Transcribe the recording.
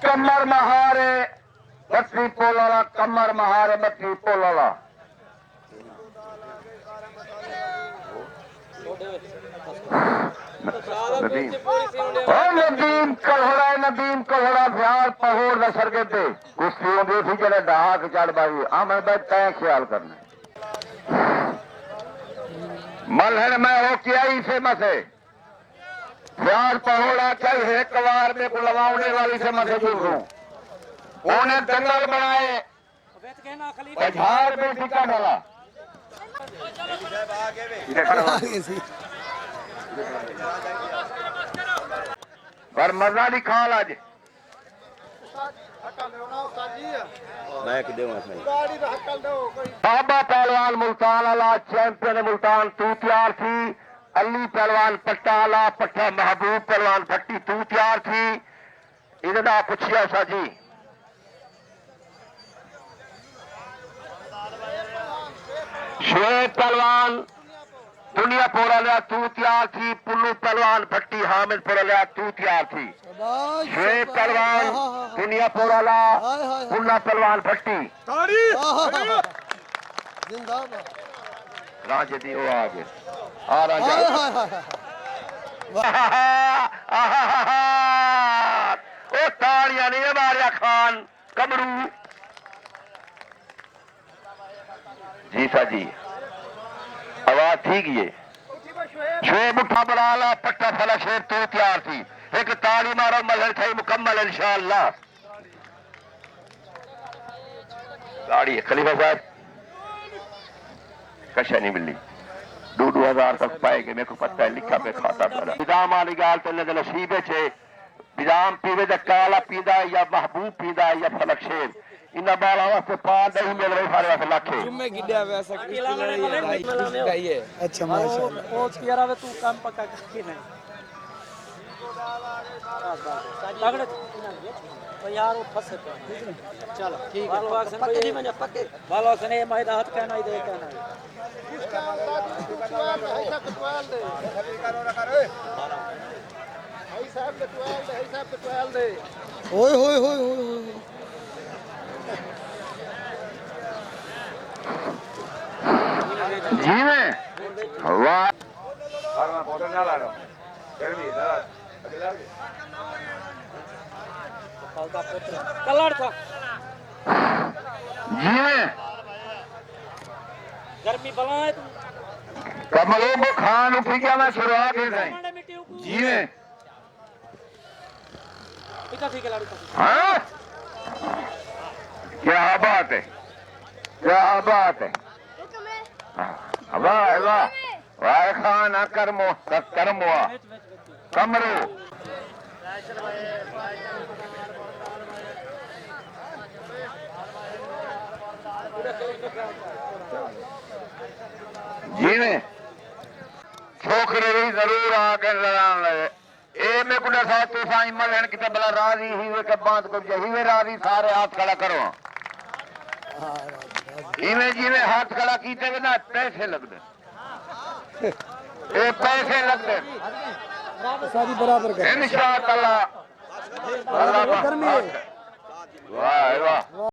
कमर महारे बत्ती पोलाला, कमर महारे बत्ती पोलाला। नदीम कलहड़ा, नदीम कलहड़ा प्यार पहोड़ न सरगे पे कुश्ती होंदी थी जड़े ढाक चढ़ बाई आमे भाई तय ख्याल करना मलहन में हो किया इसे मसे प्यार पहोड़ा कल है कवार में को लवाने वाली से मसे दूर हूं उन्हें जंगल बनाए बजार में टिका डाला पर मजा नहीं खा आज बाबा पहलवान मुल्तान आला चैंपियन मुल्तान तू तैयार थी। अली पहलवान पट्टा आला पट्टा महबूब पहलवान भट्टी तू तैयार थी। इधर पूछिया सा जी शेर पहलवान दुनिया पोरा लिया तू तैयार थी। पुल्लू पहलवान भट्टी हामिद पोरा लिया तू तैयार थी। शेर पहलवान दुनिया पोरा ला पुल्ला पहलवान भट्टी राजे दी वो आगे आ राजा ओ तालियां नहीं मारिया खान कमरू जी सा जी आवाज ठीक है। शेर मुठा बलाला पट्टा फला शेर तू तैयार थी। एक ताली मारो मलहर थी मुकम्मल इंशाअल्लाह। गाड़ी खलीफा साहब कशा नहीं मिली 2,000 तक पाएंगे मेरे को पता है लिखा पे खाता पड़ा निजाम वाली गाल तो नसीबे छे निजाम पीवे द काला पीदा या महबूब पीदा या फलक शेर इन बाला वास्ते पा नहीं मिल रही सारे वास्ते लाखे जुम्मे गिड्या वैसा है। अच्छा माशाल्लाह ओ यार अब तू काम पक्का करके नहीं तगड़े तो यार वो फंसे तो चलो ठीक है पक्के नहीं मजा पक्के बालो सने मैदा हाथ कहना ही दे कहना ऐसा कटवाल दे करो ना करो ऐसा कटवाल दे ओए होए होए होए जी में वाह फोटो ना ला लो गर्मी ना कलर था जी में गर्मी बला है तुम कमलों को खान उठी क्या मैं शुरुआत कर रही जी में ठीक है हाँ क्या बात है क्या बात है वाह वाह वाह खान कर्मो कर्मो कमरो जी में छोकरे भी जरूर आके लड़ान लगे ए में कुछ साथ तो साई मलहन किते बला राजी ही वे के बात को यही वे राजी सारे हाथ खड़ा करो इवें जीवे हाथ खड़ा कीते ना पैसे लगते ए पैसे लगते सारी बराबर कर इंशाअल्लाह अल्लाह वाह वाह